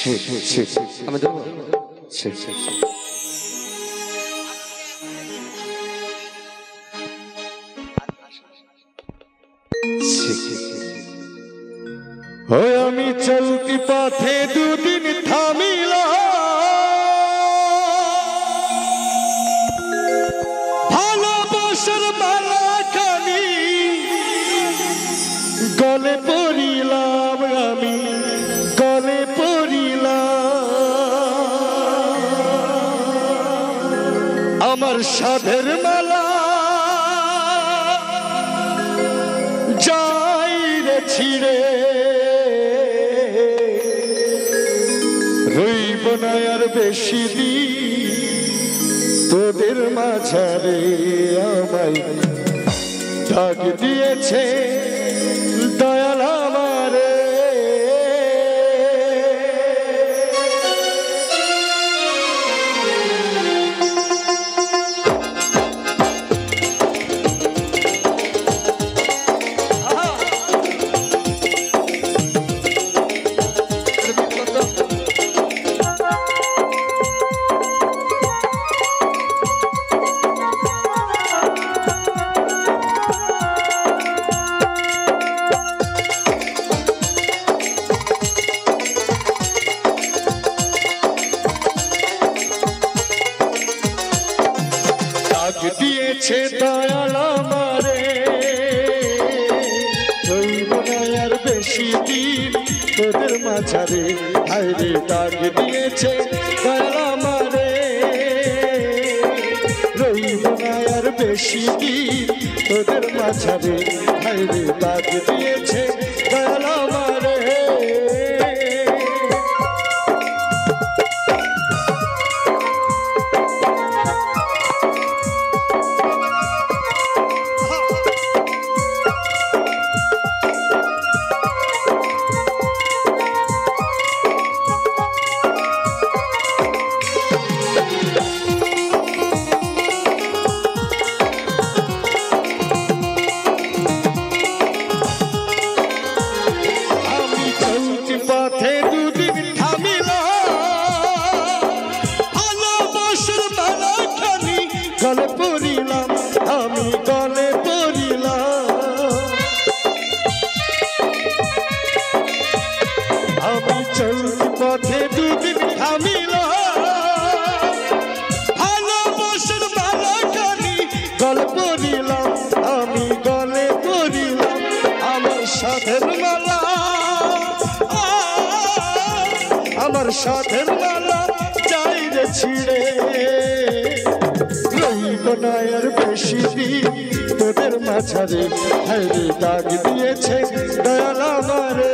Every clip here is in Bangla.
আমি দেবো আমি চলতি পথে দুদিন থামিলাম ভালোবাসার মালাখানি গলে পড়িলাম আমি গলে পড়িলাম আমার সাধের মালা যাই রে ছিড়ে রইব না আর বেশি দিন তোদের মাঝারে আমায় ডাক দিয়েছে দয়াল আমারে দিয়েছে দয়াল আমারে রইব না আর বেশি দিন তোদের মাঝারে হায়রে ডাক দিয়েছে দয়াল আমারে রইব না আর বেশি দিন তোদের মাঝারে হায়রে ডাক দিয়েছে দয়াল আমারে গলে পড়িলাম আমি গলে পড়িলাম আমি চলতি পথে দুদিন থামিলাম ভালোবাসার মালাখানি গলে পড়িলাম আমি গলে পড়িলাম আমার সাধের মালা আমার সাধের মালা যাই রে ছিড়ে রইব না আর বেশি দিন তোদের মাঝারে হায়রে ডাক দিয়েছে দয়াল আমারে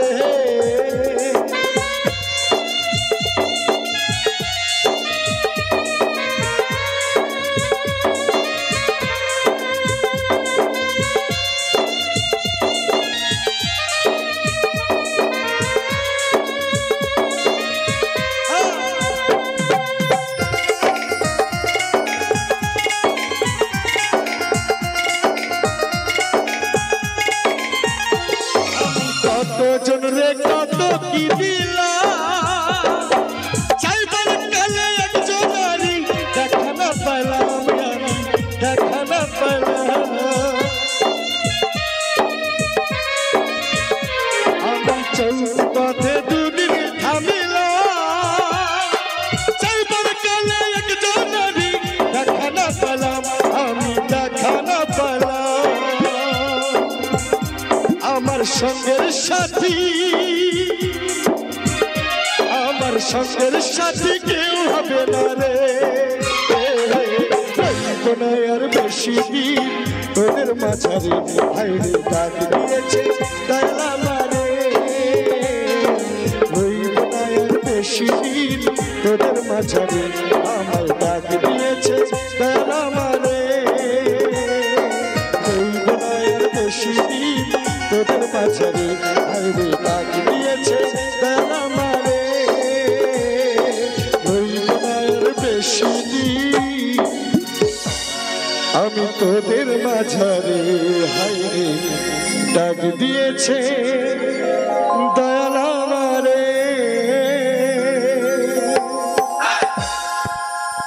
কতজন রে কত কি দিলা চাইবার কালে একজনারি দেখা না পেলাম আমি দেখা না পেলাম আমি চলতি পথে দুদিন থামিলাম চাইবার কালে একজনারি দেখা না পেলাম আমি দেখা না পেলাম আমার সঙ্গের সাথী আমার সঙ্গের সাথী কেউ হবে না রে আর বেশি দিন তোদের মাঝারে হায়রে ডাক দিয়েছে দয়াল আমারে রইব না আর বেশি দিন তোদের মাঝারে আমার ডাক দিয়েছে দয়াল আমারে রইব না আর বেশি দিন তোদের মাঝারে হায়রে ডাক দিয়েছে দয়াল আমারে রইব না আর বেশি দিন আমি তোদের মাঝারে হায়রে ডাক দিয়েছে